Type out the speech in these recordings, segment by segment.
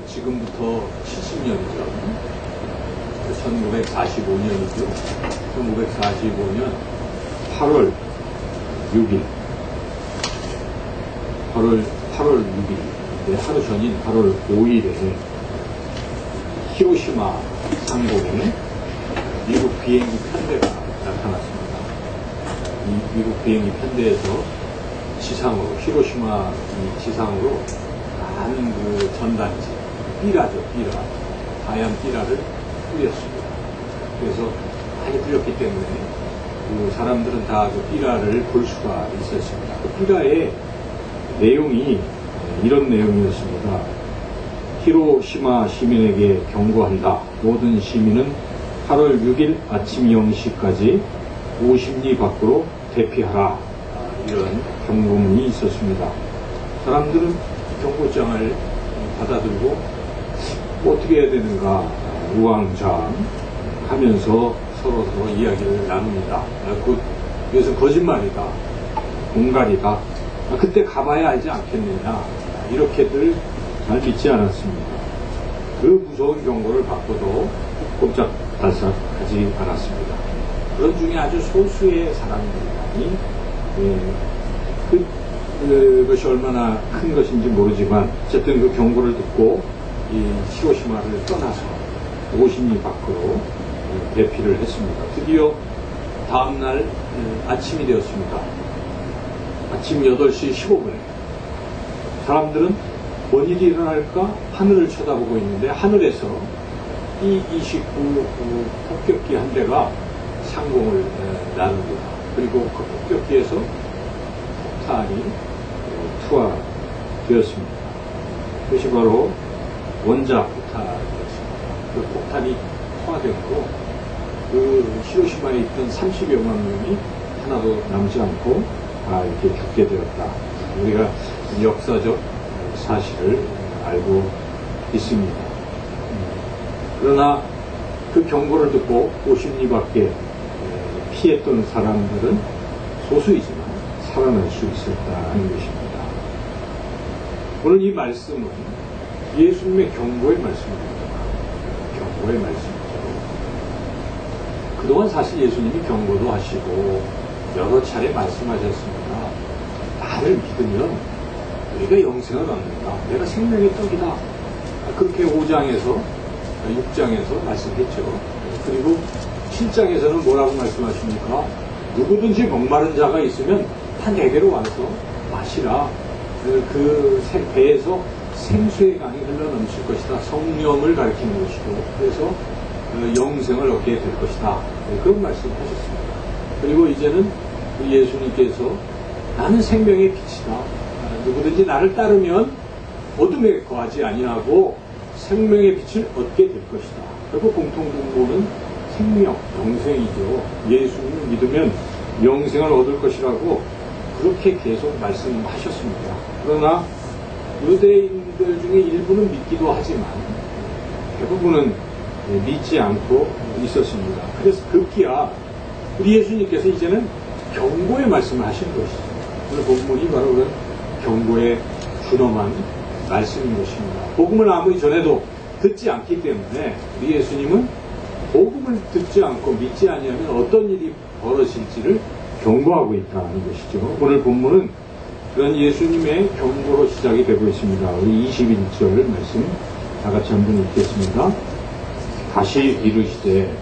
지금부터 70년 전 1945년이죠. 1945년 8월 6일 8월 6일 하루 전인 8월 5일에 히로시마 상공에 미국 비행기 편대가 나타났습니다. 이 미국 비행기 편대에서 지상으로, 히로시마 지상으로 많은 그 전단지, 삐라죠, 삐라. 하얀 삐라를 뿌렸습니다. 그래서 많이 뿌렸기 때문에 그 사람들은 다 그 삐라를 볼 수가 있었습니다. 그 삐라의 내용이 이런 내용이었습니다. 히로시마 시민에게 경고한다. 모든 시민은 8월 6일 아침 0시까지 50리 밖으로 대피하라. 이런 경고문이 있었습니다. 사람들은 경고장을 받아들고 어떻게 해야 되는가 우왕좌왕 하면서 서로 이야기를 나눕니다. 그것은 거짓말이다. 공갈이다. 그때 가봐야 알지 않겠느냐. 이렇게들 잘 믿지 않았습니다. 그 무서운 경고를 받고도 꼼짝달싹하지 않았습니다. 그런 중에 아주 소수의 사람들이 그것이 얼마나 큰 것인지 모르지만 어쨌든 그 경고를 듣고 이 히로시마를 떠나서 50리 밖으로 대피를 했습니다. 드디어 다음날 아침이 되었습니다. 아침 8시 15분에 사람들은 뭔 일이 일어날까 하늘을 쳐다보고 있는데 하늘에서 B-29 폭격기 한 대가 상공을 나눕니다. 그리고 그 폭격기에서 폭탄이 투하되었습니다. 그것이 바로 원자 폭탄이었습니다. 그 폭탄이 투하되므로 그 히로시마에 있던 30여만 명이 하나도 남지 않고 다 이렇게 죽게 되었다. 우리가 역사적 사실을 알고 있습니다. 그러나 그 경고를 듣고 50리 밖에 피했던 사람들은 소수이지만 살아날 수 있었다는 것입니다. 오늘 이 말씀은 예수님의 경고의 말씀입니다. 경고의 말씀이죠. 그동안 사실 예수님이 경고도 하시고 여러 차례 말씀하셨습니다. 나를 믿으면 우리가 영생을 얻는다. 내가 생명의 떡이다. 그렇게 5장에서 6장에서 말씀했죠. 그리고 7장에서는 뭐라고 말씀하십니까? 누구든지 목마른 자가 있으면 다 내게로 와서 마시라. 그 배에서 생수의 강이 흘러넘칠 것이다. 성령을 가리키는 것이고 그래서 영생을 얻게 될 것이다. 그런 말씀을 하셨습니다. 그리고 이제는 예수님께서 나는 생명의 빛이다. 누구든지 나를 따르면 어둠에 거하지 아니하고 생명의 빛을 얻게 될 것이다. 그리고 공통분모는 생명, 영생이죠. 예수님을 믿으면 영생을 얻을 것이라고 그렇게 계속 말씀하셨습니다. 그러나 유대인들 중에 일부는 믿기도 하지만 대부분은 믿지 않고 있었습니다. 그래서 급기야 우리 예수님께서 이제는 경고의 말씀을 하신 것이죠. 오늘 본문이 바로 그런 경고의 준엄한 말씀인 것입니다. 복음을 아무리 전해도 듣지 않기 때문에 우리 예수님은 복음을 듣지 않고 믿지 아니하면 어떤 일이 벌어질지를 경고하고 있다는 것이죠. 오늘 본문은 그런 예수님의 경고로 시작이 되고 있습니다. 우리 21절 말씀 다 같이 한번 읽겠습니다. 다시 이르시되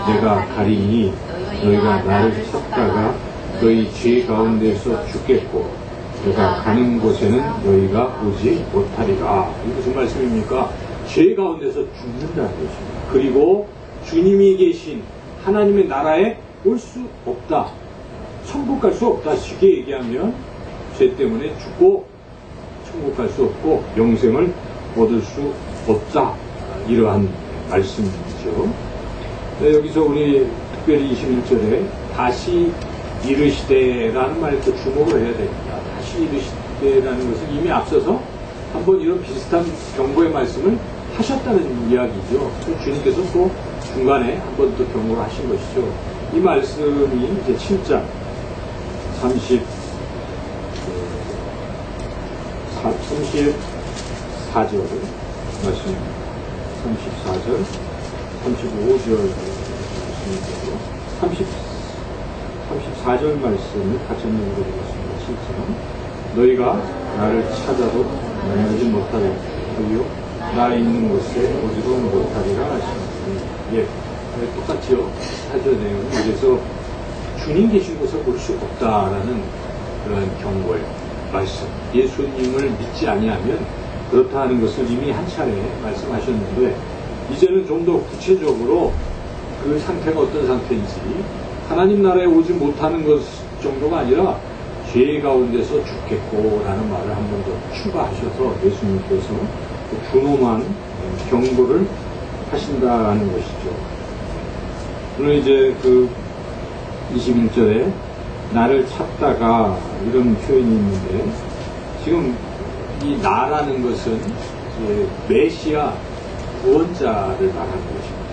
내가 가리니 너희가 나를 찾다가 너희 죄 가운데서 죽겠고 내가 가는 곳에는 너희가 오지 못하리라. 이게 무슨 말씀입니까? 죄 가운데서 죽는다는 것입니다. 그리고 주님이 계신 하나님의 나라에 올 수 없다. 천국 갈 수 없다. 쉽게 얘기하면 죄 때문에 죽고 천국 갈 수 없고 영생을 얻을 수 없다. 이러한 말씀이죠. 네, 여기서 우리 특별히 21절에 다시 이르시되라는 말에 또 주목을 해야 됩니다. 다시 이르시되라는 것은 이미 앞서서 한번 이런 비슷한 경고의 말씀을 하셨다는 이야기죠. 주님께서 또 중간에 한 번 또 경고를 하신 것이죠. 이 말씀이 이제 7장 34절 말씀 34절, 35절 말씀이고요. 34절 말씀을 같이 한번 읽어보겠습니다. 7절. 너희가 나를 찾아도 만나지 못하리요. 나 있는 곳에 오지도 못하리라 하시니. 예, 똑같죠. 4절 내용은 그래서 주님 계신 곳에 볼 수 없다라는 그런 경고의 말씀. 예수님을 믿지 아니하면 그렇다 하는 것을 이미 한 차례 말씀하셨는데, 이제는 좀 더 구체적으로 그 상태가 어떤 상태인지, 하나님 나라에 오지 못하는 것 정도가 아니라 죄 가운데서 죽겠고라는 말을 한 번 더 추가하셔서 예수님께서 분엄한 경고를 하신다는 것이죠. 물론 이제 그 21절에 나를 찾다가 이런 표현이 있는데, 지금 이 나라는 것은 이제 메시아 구원자를 말하는 것입니다.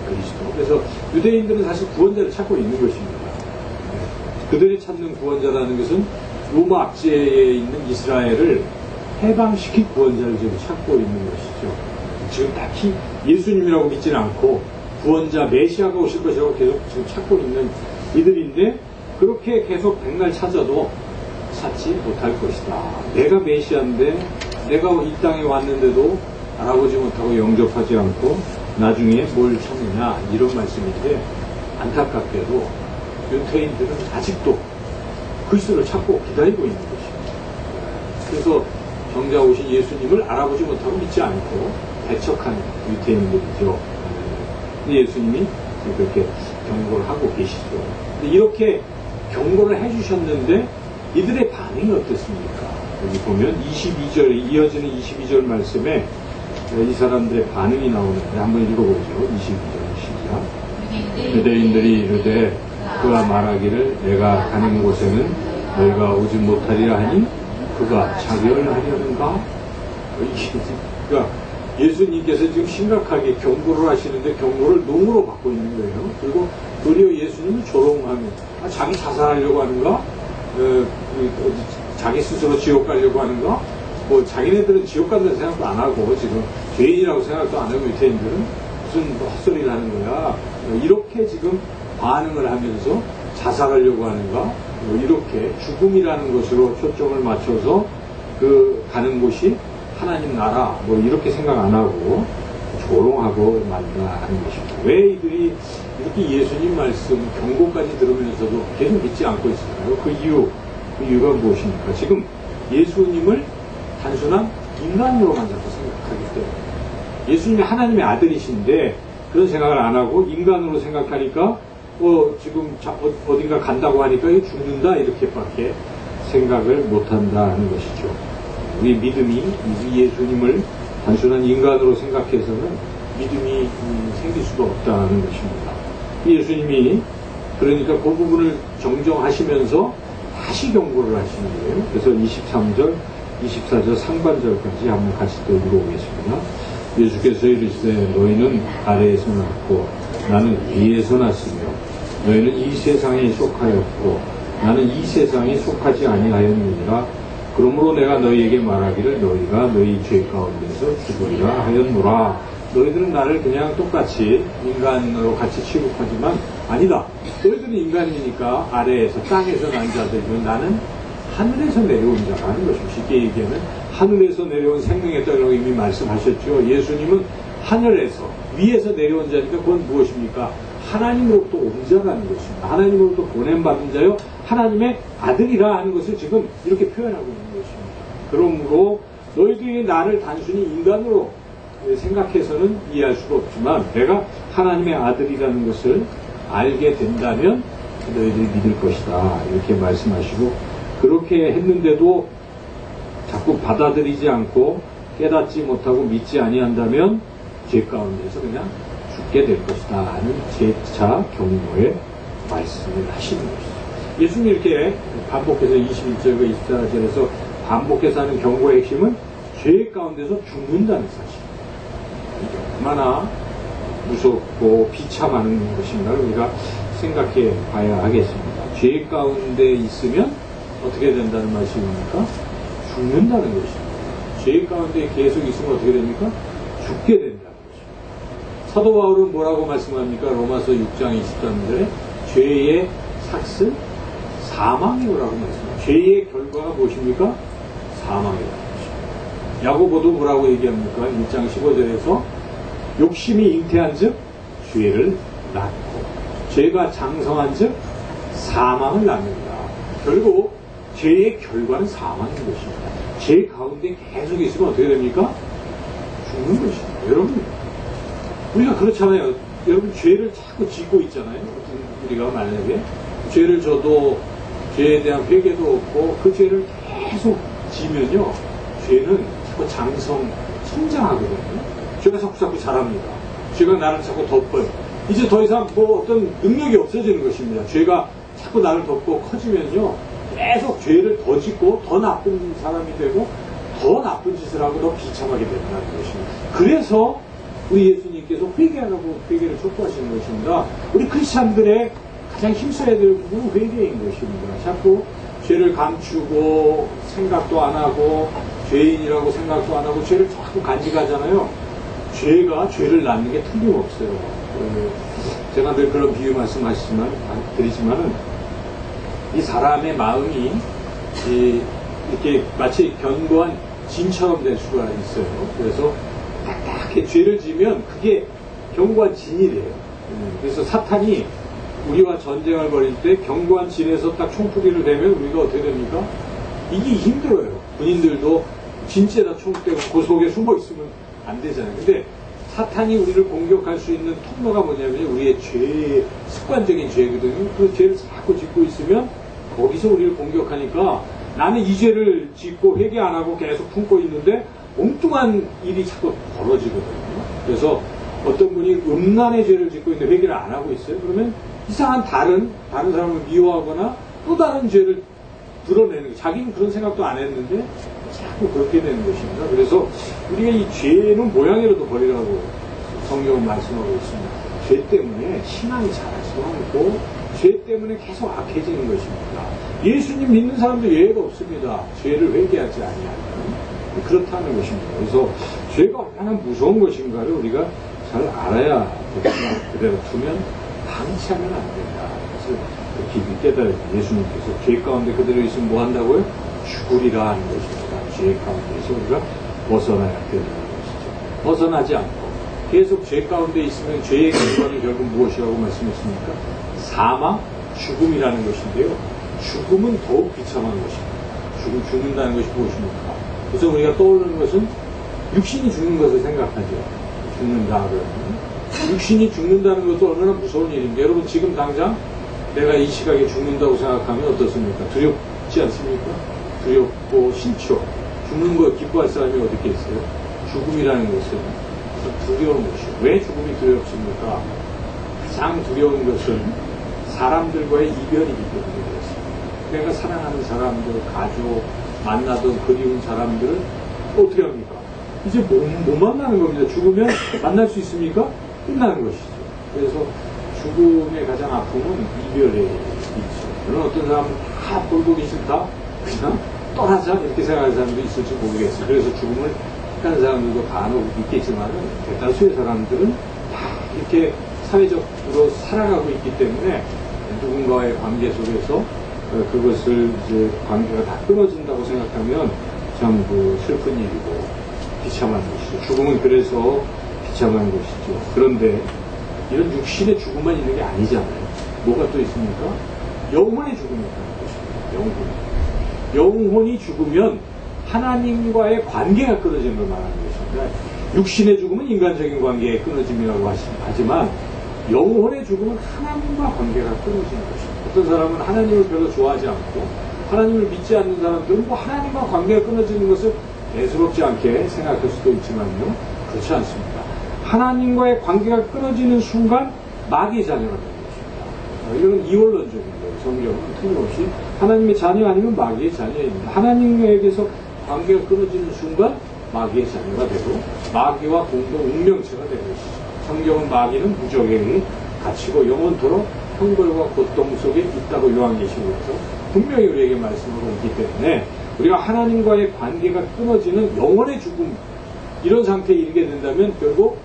그리스도. 그래서 유대인들은 사실 구원자를 찾고 있는 것입니다. 그들이 찾는 구원자라는 것은 로마 압제에 있는 이스라엘을 해방시킬 구원자를 지금 찾고 있는 것이죠. 지금 딱히 예수님이라고 믿지는 않고 구원자 메시아가 오실 것이라고 계속 지금 찾고 있는 이들인데, 그렇게 계속 백날 찾아도 찾지 못할 것이다. 내가 메시아인데 내가 이 땅에 왔는데도 알아보지 못하고 영접하지 않고 나중에 뭘 찾느냐, 이런 말씀인데, 안타깝게도 유대인들은 아직도 그리스도를 찾고 기다리고 있는 것입니다. 그래서 정작 오신 예수님을 알아보지 못하고 믿지 않고 배척하는 유대인들이죠. 예수님이 그렇게 경고를 하고 계시죠. 이렇게 경고를 해주셨는데 이들의 반응이 어떻습니까? 여기 보면 22절, 이어지는 22절 말씀에 이 사람들의 반응이 나오는데 한번 읽어보죠. 22절 시작. 유대인들이 이르되 그가 말하기를 내가 가는 곳에는 너희가 오지 못하리라 하니 그가 자결하려는가? 그러니까 예수님께서 지금 심각하게 경고를 하시는데 경고를 농으로 받고 있는 거예요. 그리고 도리어 예수님은 조롱하며 자기 자살하려고 하는가? 자기 스스로 지옥 가려고 하는가? 뭐 자기네들은 지옥 간다는 생각도 안 하고 지금 죄인이라고 생각도 안 하고 유대인들은 무슨 헛소리를 하는 거야. 이렇게 지금 반응을 하면서 자살하려고 하는가? 이렇게 죽음이라는 것으로 초점을 맞춰서 그 가는 곳이 하나님 나라 뭐 이렇게 생각 안 하고 조롱하고 만나는 것입니다. 왜 이들이 이렇게 예수님 말씀 경고까지 들으면서도 계속 믿지 않고 있을까요? 그 이유가 무엇입니까? 지금 예수님을 단순한 인간으로만 자꾸 생각하기 때문에, 예수님이 하나님의 아들이신데 그런 생각을 안 하고 인간으로 생각하니까 지금 어딘가 간다고 하니까 죽는다 이렇게밖에 생각을 못한다는 것이죠. 우리 믿음이 예수님을 단순한 인간으로 생각해서는 믿음이 생길 수가 없다는 것입니다. 예수님이 그러니까 그 부분을 정정하시면서 다시 경고를 하시는 거예요. 그래서 23절, 24절 상반절까지 한번 같이 또 읽어보겠습니다. 예수께서 이르시되 너희는 아래에서 났고 나는 위에서 났으며 너희는 이 세상에 속하였고 나는 이 세상에 속하지 아니하였느니라. 그러므로 내가 너희에게 말하기를 너희가 너희 죄 가운데서 죽으리라 하였노라. 너희들은 나를 그냥 똑같이 인간으로 같이 취급하지만 아니다. 너희들은 인간이니까 아래에서 땅에서 난 자들이고 나는 하늘에서 내려온 자라는 것입니다. 쉽게 얘기하면 하늘에서 내려온 생명의 떡이라고 이미 말씀하셨죠. 예수님은 하늘에서 위에서 내려온 자니까 그건 무엇입니까? 하나님으로부터 온 자라는 것입니다. 하나님으로부터 보냄받은 자요 하나님의 아들이라 하는 것을 지금 이렇게 표현하고 있는 것입니다. 그러므로 너희들이 나를 단순히 인간으로 생각해서는 이해할 수가 없지만 내가 하나님의 아들이라는 것을 알게 된다면 너희들이 믿을 것이다 이렇게 말씀하시고, 그렇게 했는데도 자꾸 받아들이지 않고 깨닫지 못하고 믿지 아니한다면 죄 가운데서 그냥 죽게 될 것이다 하는 재차 경고의 말씀을 하시는 것이죠. 예수님이 이렇게 반복해서 21절과 24절에서 반복해서 하는 경고의 핵심은 죄 가운데서 죽는다는 사실. 이게 얼마나 무섭고 비참한 것인가를 우리가 생각해 봐야 하겠습니다. 죄 가운데 있으면 어떻게 된다는 말씀입니까? 죽는다는 것입니다. 죄 가운데 계속 있으면 어떻게 됩니까? 죽게 된다는 것입니다. 사도 바울은 뭐라고 말씀합니까? 로마서 6장 23절에 죄의 삭은 사망이라고 말씀합니다. 죄의 결과가 무엇입니까? 사망이라는 것입니다. 야고보도 뭐라고 얘기합니까? 1장 15절에서 욕심이 잉태한 즉 죄를 낳고 죄가 장성한 즉 사망을 낳는다. 결국 죄의 결과는 사망인 것입니다. 죄 가운데 계속 있으면 어떻게 됩니까? 죽는 것입니다. 여러분, 우리가 그렇잖아요. 여러분, 죄를 자꾸 짓고 있잖아요. 우리가 만약에 죄를 져도 죄에 대한 회개도 없고 그 죄를 계속 지면요, 죄는 자꾸 성장하거든요. 죄가 자꾸 자랍니다. 죄가 나를 자꾸 덮어요. 이제 더 이상 뭐 어떤 능력이 없어지는 것입니다. 죄가 자꾸 나를 덮고 커지면요, 계속 죄를 더 짓고 더 나쁜 사람이 되고 더 나쁜 짓을 하고 더 비참하게 된다는 것입니다. 그래서 우리 예수님께서 회개하라고 회개를 촉구하시는 것입니다. 우리 크리스찬들의 가장 힘써야 될 부분은 회개인 것입니다. 자꾸 죄를 감추고 생각도 안 하고 죄인이라고 생각도 안 하고 죄를 자꾸 간직하잖아요. 죄가 죄를 낳는 게 틀림없어요. 제가 늘 그런 비유 드리지만은 이 사람의 마음이 이렇게 마치 견고한 진처럼 될 수가 있어요. 그래서 딱딱하게 죄를 지면 그게 견고한 진이 돼요. 그래서 사탄이 우리와 전쟁을 벌일 때 견고한 진에서 딱 총투기를 대면 우리가 어떻게 됩니까? 이기기 힘들어요. 군인들도 진짜에다 총 떼고 그 속에 숨어 있으면 안 되잖아요. 근데 사탄이 우리를 공격할 수 있는 통로가 뭐냐면 우리의 습관적인 죄거든요. 그 죄를 자꾸 짓고 있으면 거기서 우리를 공격하니까 나는 이 죄를 짓고 회개 안 하고 계속 품고 있는데 엉뚱한 일이 자꾸 벌어지거든요. 그래서 어떤 분이 음란의 죄를 짓고 있는데 회개를 안 하고 있어요. 그러면 이상한 다른 사람을 미워하거나 또 다른 죄를 드러내는 거예요. 자기는 그런 생각도 안 했는데 자꾸 그렇게 되는 것입니다. 그래서 우리가 이 죄는 모양이라도 버리라고 성경은 말씀하고 있습니다. 죄 때문에 신앙이 자라지도 않고 죄 때문에 계속 악해지는 것입니다. 예수님 믿는 사람도 예외가 없습니다. 죄를 회개하지 아니하면 그렇다는 것입니다. 그래서 죄가 얼마나 무서운 것인가를 우리가 잘 알아야 됩니다. 그대로 두면 방치하면 안 된다. 그래서 깊이 깨달아요. 예수님께서 죄 가운데 그대로 있으면 뭐 한다고요? 죽으리라 하는 것입니다. 죄 가운데서 우리가 벗어나야 된다는 것이죠. 벗어나지 않고 계속 죄 가운데 있으면 죄의 결과는 결국 무엇이라고 말씀했습니까? 사망, 죽음이라는 것인데요. 죽음은 더욱 비참한 것입니다. 죽는다는 것이 무엇입니까? 그래서 우리가 떠오르는 것은 육신이 죽는 것을 생각하죠. 죽는다 그러면. 육신이 죽는다는 것도 얼마나 무서운 일인데 여러분 지금 당장 내가 이 시각에 죽는다고 생각하면 어떻습니까? 두렵지 않습니까? 두렵고 싫죠. 죽는 거 기뻐할 사람이 어디 있겠어요? 죽음이라는 것은 두려운 것이요. 왜 죽음이 두렵습니까? 가장 두려운 것은 사람들과의 이별이기 때문에 그렇습니다. 내가 사랑하는 사람들, 가족, 만나던 그리운 사람들을 어떻게 합니까? 이제 못 만나는 겁니다. 죽으면 만날 수 있습니까? 끝나는 것이죠. 그래서 죽음의 가장 아픔은 이별에 있죠. 물론 어떤 사람은 다 볼보기 싫다, 그냥 떠나자 이렇게 생각하는 사람도 있을지 모르겠어요. 그래서 죽음을 택하는 사람들도 간혹 있겠지만 대다수의 사람들은 다 이렇게 사회적으로 살아가고 있기 때문에 누군가의 관계 속에서 그것을 이제 관계가 다 끊어진다고 생각하면 참 슬픈 일이고 비참한 것이죠. 죽음은 그래서 비참한 것이죠. 그런데 이런 육신의 죽음만 있는 게 아니잖아요. 뭐가 또 있습니까? 영혼의 죽음이 있다는 것입니다. 영혼이 죽으면 하나님과의 관계가 끊어지는 걸 말하는 것입니다. 육신의 죽음은 인간적인 관계의 끊어짐이라고 하지만 영혼의 죽음은 하나님과 관계가 끊어지는 것입니다. 어떤 사람은 하나님을 별로 좋아하지 않고 하나님을 믿지 않는 사람들은 뭐 하나님과 관계가 끊어지는 것을 대수롭지 않게 생각할 수도 있지만요. 그렇지 않습니다. 하나님과의 관계가 끊어지는 순간 마귀의 자녀가 되는 것입니다. 이건 이원론적인 거예요. 성경은 틀림없이 하나님의 자녀 아니면 마귀의 자녀입니다. 하나님에게서 관계가 끊어지는 순간 마귀의 자녀가 되고 마귀와 공동 운명체가 되는 것이죠. 성경은 마귀는 무적행이 갇히고 영원토록 형벌과 고통 속에 있다고 요한계시록에서 분명히 우리에게 말씀하고 있기 때문에 우리가 하나님과의 관계가 끊어지는 영혼의 죽음 이런 상태에 이르게 된다면 결국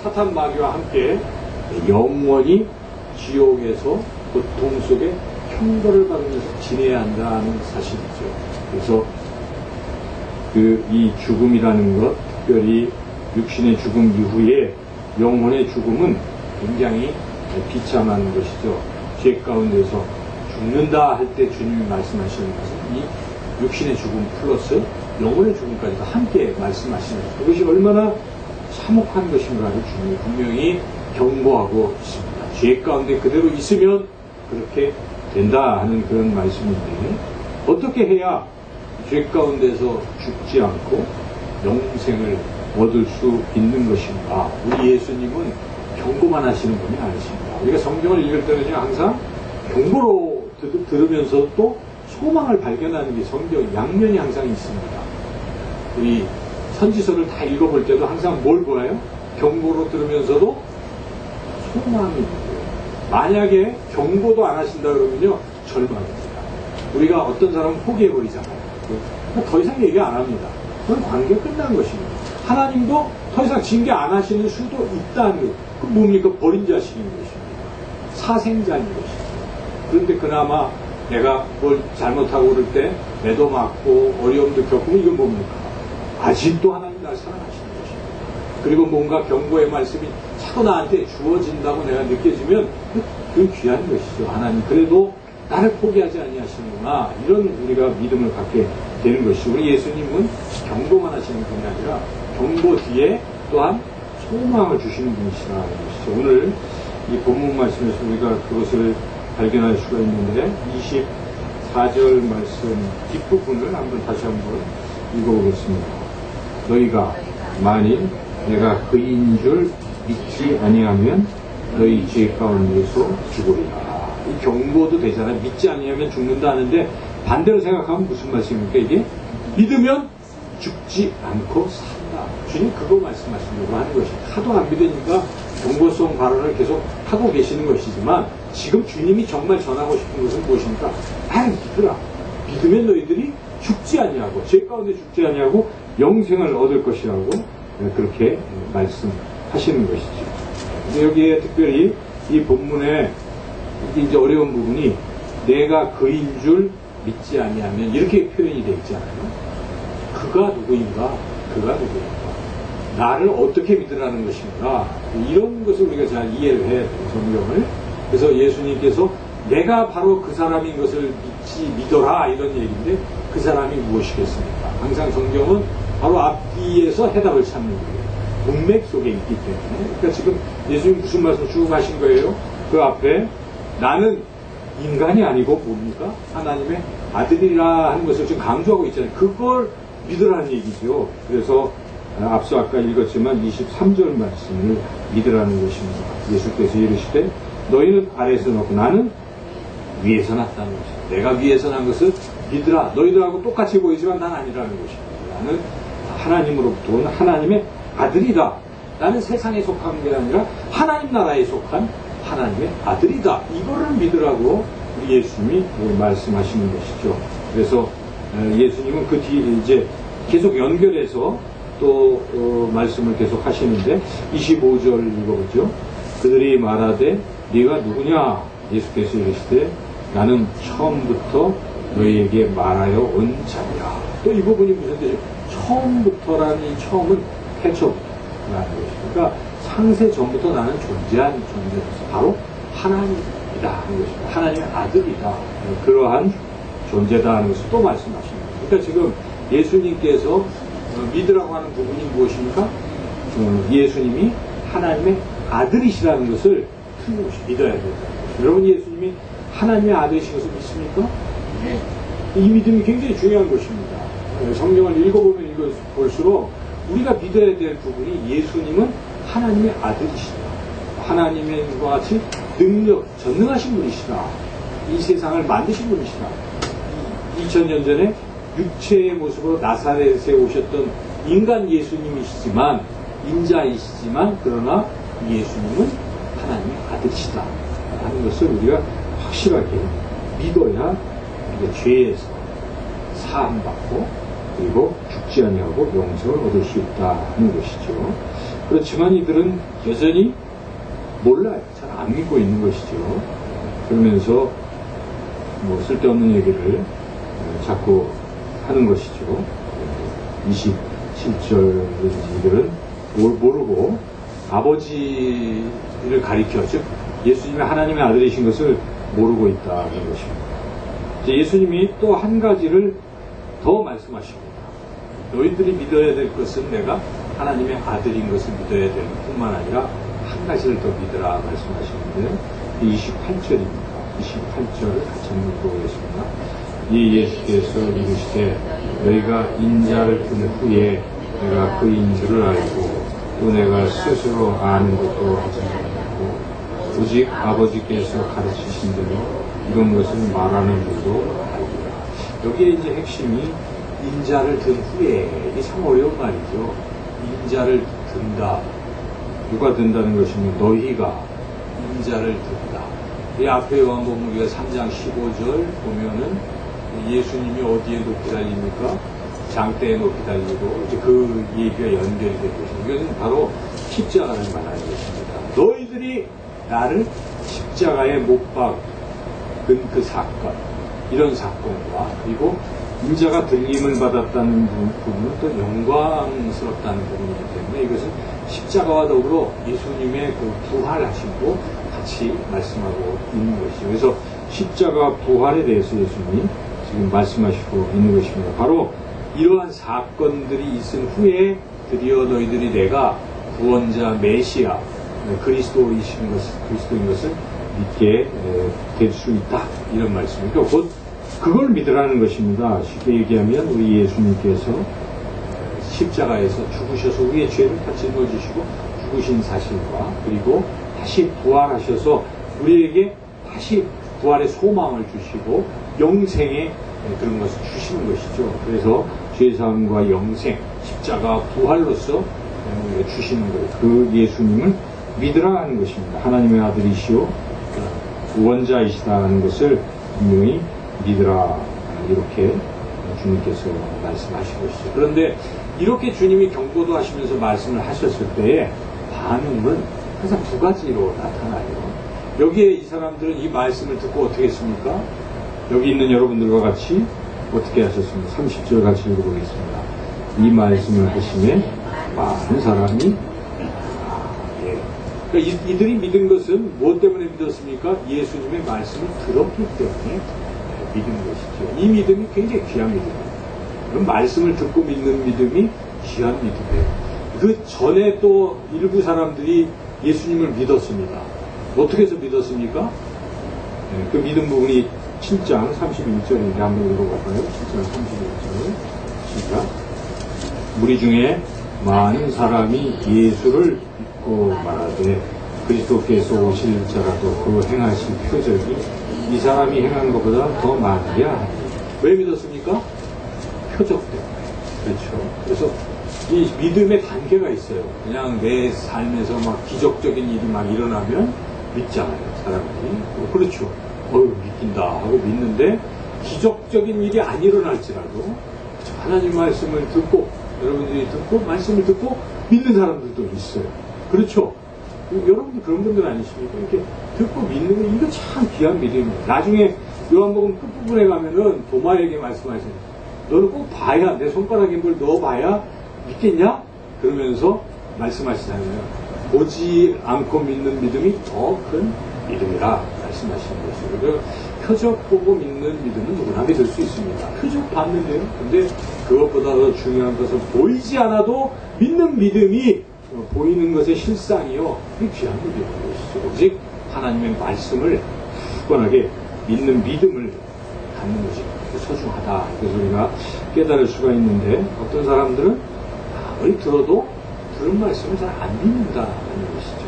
사탄 마귀와 함께 영원히 지옥에서 고통 속에 형벌을 받으면서 지내야 한다는 사실이죠. 그래서 이 죽음이라는 것, 특별히 육신의 죽음 이후에 영혼의 죽음은 굉장히 비참한 것이죠. 죄 가운데서 죽는다 할 때 주님이 말씀하시는 것은 이 육신의 죽음 플러스 영혼의 죽음까지도 함께 말씀하시는 것. 그것이 얼마나 참혹한 것인가를 주님이 분명히 경고하고 있습니다. 죄 가운데 그대로 있으면 그렇게 된다 하는 그런 말씀인데, 어떻게 해야 죄 가운데서 죽지 않고 영생을 얻을 수 있는 것인가? 우리 예수님은 경고만 하시는 분이 아니십니다. 우리가 성경을 읽을 때는 항상 경고로 들으면서 또 소망을 발견하는 게 성경 양면이 항상 있습니다. 우리 선지서를 다 읽어볼 때도 항상 뭘 보아요? 경고로 들으면서도 소망이 있고요. 만약에 경고도 안 하신다 그러면요, 절망입니다. 우리가 어떤 사람은 포기해버리잖아요. 더 이상 얘기 안 합니다. 그건 관계 끝난 것입니다. 하나님도 더 이상 징계 안 하시는 수도 있다는 것. 그 뭡니까? 버린 자식인 것입니다. 사생자인 것입니다. 그런데 그나마 내가 뭘 잘못하고 그럴 때 매도 맞고 어려움도 겪으면 이건 뭡니까? 아직도 하나님 날 사랑하시는 것입니다. 그리고 뭔가 경고의 말씀이 자꾸 나한테 주어진다고 내가 느껴지면 그건 귀한 것이죠. 하나님 그래도 나를 포기하지 아니하시는구나, 이런 우리가 믿음을 갖게 되는 것이죠. 우리 예수님은 경고만 하시는 분이 아니라 경고 뒤에 또한 소망을 주시는 분이시라는 것이죠. 오늘 이 본문 말씀에서 우리가 그것을 발견할 수가 있는데 24절 말씀 뒷부분을 다시 한번 읽어보겠습니다. 너희가 만일 내가 그인 줄 믿지 아니하면 너희 죄 가운데서 죽으리라. 이 경고도 되잖아요. 믿지 아니하면 죽는다 하는데 반대로 생각하면 무슨 말씀입니까? 이게 믿으면 죽지 않고 산다. 주님 그거 말씀하시려고 하는 것입니다. 하도 안 믿으니까 경고성 발언을 계속 하고 계시는 것이지만, 지금 주님이 정말 전하고 싶은 것은 무엇입니까? 믿으라. 믿으면 너희들이 죽지 아니하고, 죄 가운데 죽지 아니하고 영생을 얻을 것이라고 그렇게 말씀하시는 것이죠. 근데 여기에 특별히 이 본문에 이제 어려운 부분이 내가 그인 줄 믿지 아니하면 이렇게 표현이 되어 있잖아요. 그가 누구인가? 그가 누구인가? 나를 어떻게 믿으라는 것인가? 이런 것을 우리가 잘 이해를 해야 돼요, 성경을. 그래서 예수님께서 내가 바로 그 사람인 것을 믿어라, 이런 얘기인데 그 사람이 무엇이겠습니까? 항상 성경은 바로 앞뒤에서 해답을 찾는 거예요. 문맥 속에 있기 때문에. 그러니까 지금 예수님 무슨 말씀 쭉 하신 거예요? 그 앞에 나는 인간이 아니고 뭡니까? 하나님의 아들이라 하는 것을 지금 강조하고 있잖아요. 그걸 믿으라는 얘기죠. 그래서 앞서 아까 읽었지만 23절 말씀을 믿으라는 것입니다. 예수께서 이르시되 너희는 아래에서 놓고 나는 위에서 났다는 것입니다. 내가 위에서 난 것을 믿으라. 너희들하고 똑같이 보이지만 난 아니라는 것입니다. 나는 하나님으로부터 온 하나님의 아들이다. 나는 세상에 속한 게 아니라 하나님 나라에 속한 하나님의 아들이다. 이거를 믿으라고 우리 예수님이 말씀하시는 것이죠. 그래서 예수님은 그 뒤에 이제 계속 연결해서 또 말씀을 계속 하시는데 25절 읽어보죠. 그들이 말하되 네가 누구냐? 예수께서 이르시되 나는 처음부터 너희에게 말하여 온 자니라. 또 이 부분이 무슨 뜻이죠? 처음부터라는 이 처음은 태초라는 것이죠. 그러니까 상세 전부터 나는 존재한 존재로서 바로 하나님이다 하는 것입니다. 하나님의 아들이다. 그러한 존재다 하는 것을 또 말씀하십니다. 그러니까 지금 예수님께서 믿으라고 하는 부분이 무엇입니까? 예수님이 하나님의 아들이시라는 것을 틀림없이 믿어야 된다. 여러분 예수님이 하나님의 아들이신 것을 믿습니까? 네. 이 믿음이 굉장히 중요한 것입니다. 성경을 읽어보면 읽어볼수록 우리가 믿어야 될 부분이 예수님은 하나님의 아들이시다. 하나님과 같이 능력, 전능하신 분이시다. 이 세상을 만드신 분이시다. 2000년 전에 육체의 모습으로 나사렛에 오셨던 인간 예수님이시지만, 인자이시지만, 그러나 예수님은 하나님의 아들이시다 하는 것을 우리가 확실하게 믿어야 우리가 죄에서 사함받고 그리고 죽지 아니하고 영생을 얻을 수 있다 하는 것이죠. 그렇지만 이들은 여전히 몰라요. 잘 안 믿고 있는 것이죠. 그러면서 뭐 쓸데없는 얘기를 자꾸 하는 것이죠. 27절 이들은 모르고 아버지를 가리켜, 즉 예수님이 하나님의 아들이신 것을 모르고 있다는 것입니다. 예수님이 또 한 가지를 더 말씀하십니다. 너희들이 믿어야 될 것은 내가 하나님의 아들인 것을 믿어야 될 뿐만 아니라 한 가지를 더 믿으라 말씀하시는데 28절입니다. 28절을 같이 한번 보겠습니다. 이 예수께서 이르시되 너희가 인자를 든 후에 내가 그인 줄을 알고 또 내가 스스로 아는 것도 하지 않고 오직 아버지께서 가르치신 대로 이런 것을 말하는 줄도 알리라. 여기에 이제 핵심이 인자를 든 후에, 이게 참 어려운 말이죠. 인자를 든다. 누가 든다는 것이면 너희가 인자를 든다. 이 앞에 요한복음 우리가 3장 15절 보면은 예수님이 어디에 높이 달립니까? 장대에 높이 달리고 이제 그 얘기가 연결이 되고 있습니다. 이것은 바로 십자가를 말하는 것입니다. 너희들이 나를 십자가에 못 박은 그 사건, 이런 사건과 그리고 인자가 들림을 받았다는 부분은 또 영광스럽다는 부분이기 때문에 이것은 십자가와 더불어 예수님의 그 부활하심도 같이 말씀하고 있는 것이죠. 그래서 십자가 부활에 대해서 예수님이 지금 말씀하시고 있는 것입니다. 바로 이러한 사건들이 있은 후에 드디어 너희들이 내가 구원자 메시아 그리스도인 것을 믿게 될 수 있다, 이런 말씀이니까 곧 그걸 믿으라는 것입니다. 쉽게 얘기하면 우리 예수님께서 십자가에서 죽으셔서 우리의 죄를 다 짊어지시고 죽으신 사실과 그리고 다시 부활하셔서 우리에게 다시 부활의 소망을 주시고 영생의 그런 것을 주시는 것이죠. 그래서 죄사함과 영생, 십자가 부활로서 주시는 거예요. 그 예수님을 믿으라 하는 것입니다. 하나님의 아들이시오 구원자이시다는 것을 분명히 믿으라, 이렇게 주님께서 말씀하신 것이죠. 그런데 이렇게 주님이 경고도 하시면서 말씀을 하셨을 때에 반응은 항상 두 가지로 나타나요. 여기에 이 사람들은 이 말씀을 듣고 어떻게 했습니까? 여기 있는 여러분들과 같이 어떻게 하셨습니까? 30절 같이 읽어보겠습니다. 이 말씀을 하시면 많은 사람이 그러니까 이들이 믿은 것은 무엇 때문에 믿었습니까? 예수님의 말씀을 들었기 때문에 믿은 것이죠. 이 믿음이 굉장히 귀한 믿음이에요. 그럼 말씀을 듣고 믿는 믿음이 귀한 믿음이에요. 그 전에 또 일부 사람들이 예수님을 믿었습니다. 어떻게 해서 믿었습니까? 그 믿음 부분이 7장 31절인데 한번 읽어볼까요? 7장 31절 시작. 무리 중에 많은 사람이 예수를 믿고 말하되 그리스도께서 오실 자라도 그 행하실 표적이 이 사람이 행한 것보다 더 많으랴. 왜 믿었습니까? 표적 때문에. 그렇죠. 그래서 이 믿음의 단계가 있어요. 그냥 내 삶에서 막 기적적인 일이 막 일어나면 믿잖아요, 사람들이. 그렇죠. 믿긴다 하고 믿는데 기적적인 일이 안 일어날지라도 하나님 말씀을 듣고 여러분들이 듣고 말씀을 듣고 믿는 사람들도 있어요. 그렇죠. 여러분들 그런 분들 아니십니까? 이렇게 듣고 믿는 거, 이거 참 귀한 믿음이에요. 나중에 요한복음 끝부분에 가면은 도마에게 말씀하시는, 너는 꼭 봐야, 내 손가락에 뭘 넣어봐야 믿겠냐? 그러면서 말씀하시잖아요. 보지 않고 믿는 믿음이 더 큰 믿음이라 말씀하시는 것이죠. 그래서 표적 보고 믿는 믿음은 누구나 믿을 수 있습니다. 표적 봤는데요. 근데 그것보다 더 중요한 것은 보이지 않아도 믿는 믿음이 보이는 것의 실상이요. 그게 귀한 믿음인 것이죠. 오직 하나님의 말씀을 굳건하게 믿는 믿음을 갖는 것이 소중하다. 그래서 우리가 깨달을 수가 있는데 어떤 사람들은 아무리 들어도 들은 말씀을 잘 안 믿는다는 것이죠.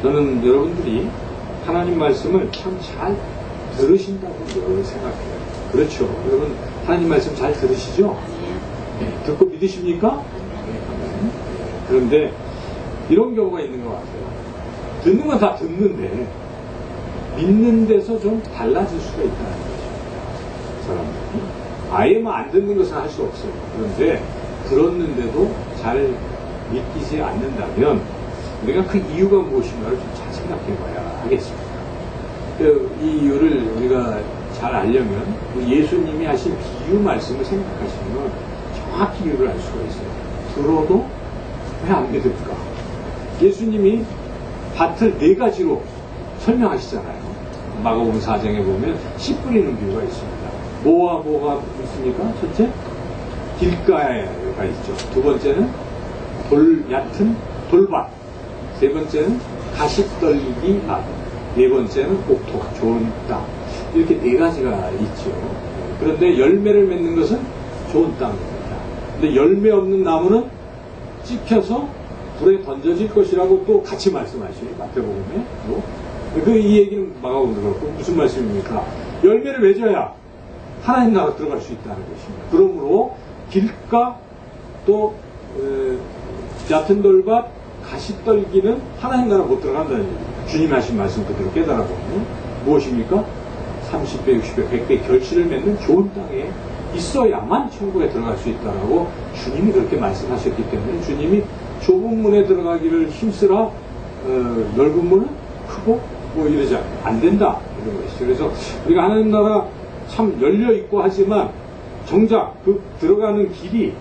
저는 여러분들이 하나님 말씀을 참 잘 들으신다고 생각해요. 그렇죠. 여러분 하나님 말씀 잘 들으시죠? 네. 듣고 믿으십니까? 네. 그런데 이런 경우가 있는 것 같아요. 듣는 건 다 듣는데 믿는 데서 좀 달라질 수가 있다는 것입니다. 사람들이. 아예 뭐 안 듣는 것은 할 수 없어요. 그런데 들었는데도 잘 믿기지 않는다면 우리가 그 이유가 무엇인가를 좀 잘 생각해 봐야 하겠습니다. 이 이유를 우리가 잘 알려면 예수님이 하신 비유 말씀을 생각하시면 정확히 이유를 알 수가 있어요. 들어도 왜 안 믿을까? 예수님이 밭을 4가지로 설명하시잖아요. 마가복음 4장에 보면 씨 뿌리는 비유가 있습니다. 뭐가 있습니까? 첫째, 길가가 있죠. 두 번째는 얕은 돌밭. 세 번째는 가시떨기 앞. 네 번째는 옥토, 좋은 땅. 이렇게 4가지가 있죠. 그런데 열매를 맺는 것은 좋은 땅입니다. 근데 열매 없는 나무는 찍혀서 불에 던져질 것이라고 또 같이 말씀하시죠. 마태복음에. 이 얘기는 마가복음도 그렇고 무슨 말씀입니까? 열매를 맺어야 하나님 나라 들어갈 수 있다는 것입니다. 그러므로 길가 또 얕은 돌밭 가시떨기는 하나님 나라 못 들어간다는 얘기입니다. 주님이 하신 말씀 그대로 깨달아보면 무엇입니까? 30배, 60배, 100배 결실을 맺는 좋은 땅에 있어야만 천국에 들어갈 수 있다라고 주님이 그렇게 말씀하셨기 때문에 주님이 좁은 문에 들어가기를 힘쓰라 넓은 문은 크고 뭐 이러지 안 된다 이런 것이죠. 그래서 우리가 하나님 나라 참 열려 있고 하지만 정작 그 들어가는 길이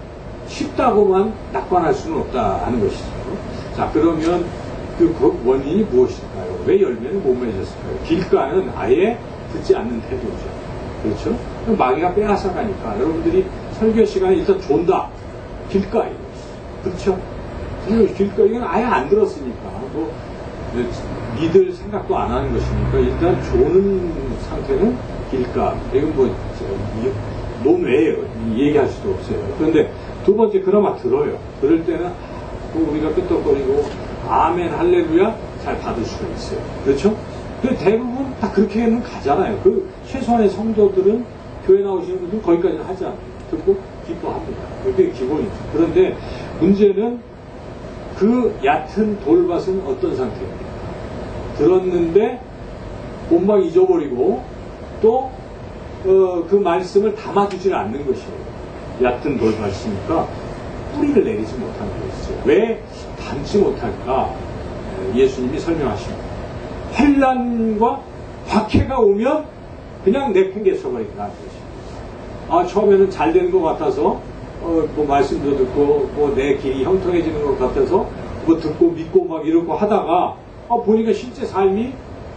쉽다고만 낙관할 수는 없다 하는 것이죠. 자, 그러면 그 원인이 무엇일까요? 왜 열매는 못 맺었을까요? 길가는 아예 듣지 않는 태도죠. 그렇죠? 마귀가 빼앗아가니까 여러분들이 설교 시간에 일단 존다. 길가에. 그렇죠? 길가, 이건 아예 안 들었으니까. 뭐, 믿을 생각도 안 하는 것이니까 일단 조는 상태는 길가. 이건 뭐, 논외예요. 얘기할 수도 없어요. 그런데 두 번째, 그나마 들어요. 그럴 때는 우리가 끄떡거리고, 아멘, 할렐루야, 잘 받을 수가 있어요. 그렇죠? 대부분 다 그렇게는 가잖아요. 최소한의 성도들은 교회 나오시는 분들은 거기까지는 하지 않아요. 듣고 기뻐합니다. 그게 기본이죠. 그런데 문제는 그 얕은 돌밭은 어떤 상태입니까? 들었는데 몸만 잊어버리고 또 그 말씀을 담아두지를 않는 것이에요. 얕은 돌밭이니까 뿌리를 내리지 못하는 것이죠. 왜 담지 못할까? 예수님이 설명하십니다. 환난과 박해가 오면 그냥 내팽개 쳐버린다는 것입니다. 처음에는 잘 되는 것 같아서 뭐 말씀도 듣고 뭐 내 길이 형통해지는 것 같아서 뭐 듣고 믿고 막 이러고 하다가 보니까 실제 삶이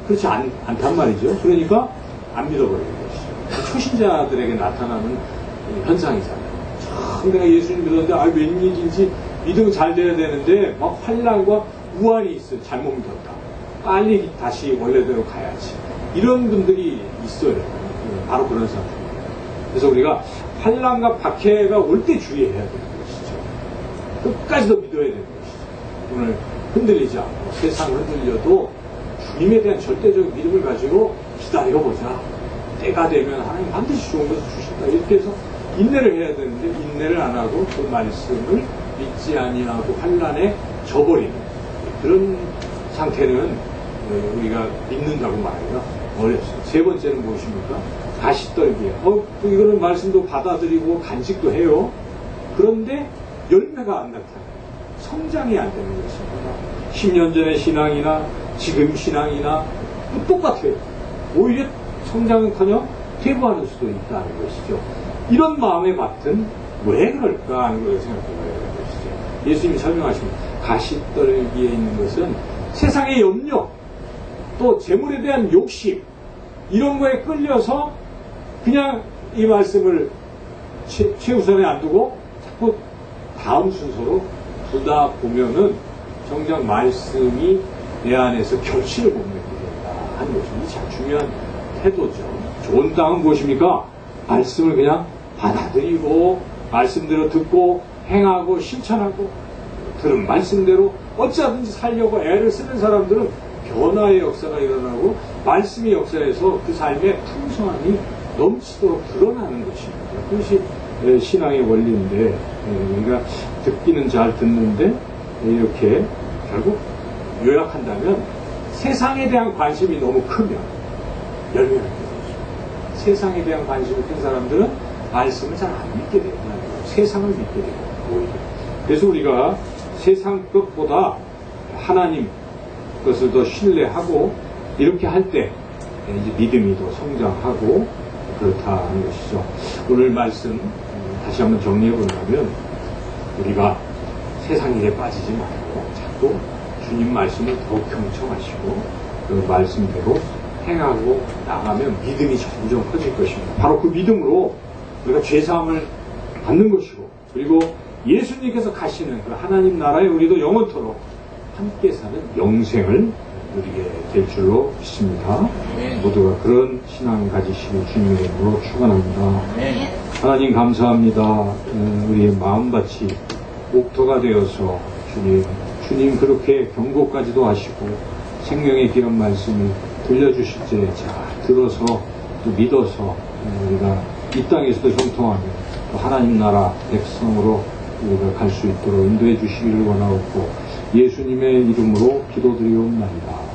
그렇지 않단 말이죠. 그러니까 안 믿어버리는 것이죠. 초신자들에게 나타나는 현상이잖아요. 참 내가 예수님 믿었는데 웬일인지 믿음 잘 돼야 되는데 막 환난과 우환이 있어요. 잘못 믿었다. 빨리 다시 원래대로 가야지. 이런 분들이 있어요. 바로 그런 상태입니다. 그래서 우리가 환난과 박해가 올 때 주의해야 되는 것이죠. 끝까지 더 믿어야 되는 것이죠. 오늘 흔들리지 않고 세상 흔들려도 주님에 대한 절대적인 믿음을 가지고 기다려보자. 때가 되면 하나님 반드시 좋은 것을 주신다. 이렇게 해서 인내를 해야 되는데 인내를 안 하고 그 말씀을 믿지 아니하고 환난에 져버리는 그런 상태는 우리가 믿는다고 말하기가 어렵습니다. 세 번째는 무엇입니까? 가시떨기예요. 이거는 말씀도 받아들이고 간직도 해요. 그런데 열매가 안 나타나요. 성장이 안 되는 것입니다. 10년 전의 신앙이나 지금 신앙이나 똑같아요. 오히려 성장은커녕 퇴보하는 수도 있다는 것이죠. 이런 마음의 밭은 왜 그럴까 하는 걸 생각해봐야 되는 것이죠. 예수님이 설명하십니다. 가시떨기에 있는 것은 세상의 염려, 또 재물에 대한 욕심, 이런 거에 끌려서 그냥 이 말씀을 최우선에 안 두고 자꾸 다음 순서로 두다 보면은 정작 말씀이 내 안에서 결실을 못 맺게 된다 하는 것이 참 중요한 태도죠. 좋은 땅은 무엇입니까? 말씀을 그냥 받아들이고 말씀대로 듣고 행하고 실천하고 들은 말씀대로 어찌하든지 살려고 애를 쓰는 사람들은 변화의 역사가 일어나고 말씀의 역사에서 그 삶의 풍성함이 넘치도록 드러나는 것입니다. 그것이 신앙의 원리인데 우리가 듣기는 잘 듣는데 이렇게 결국 요약한다면 세상에 대한 관심이 너무 크면 열매가 되는 것입니다. 세상에 대한 관심이 큰 사람들은 말씀을 잘 안 믿게 되고 세상을 믿게 되고 오히려. 그래서 우리가 세상 것보다 하나님 것을 더 신뢰하고 이렇게 할 때 이제 믿음이 더 성장하고 그렇다는 것이죠. 오늘 말씀 다시 한번 정리해 보자면 우리가 세상 일에 빠지지 말고 자꾸 주님 말씀을 더 경청하시고 그 말씀대로 행하고 나가면 믿음이 점점 커질 것입니다. 바로 그 믿음으로 우리가 죄사함을 받는 것이고 그리고 예수님께서 가시는 그 하나님 나라에 우리도 영원토록 함께 사는 영생을 누리게 될 줄로 믿습니다. 모두가 그런 신앙 가지시고 주님의 이름으로 축원합니다. 하나님 감사합니다. 우리의 마음밭이 옥토가 되어서 주님 그렇게 경고까지도 하시고 생명의 귀한 말씀을 들려주실 때 잘 들어서 또 믿어서 우리가 이 땅에서도 형통하며 또 하나님 나라 백성으로 우리가 갈 수 있도록 인도해 주시기를 원하옵고 예수님의 이름으로 기도드리옵나이다.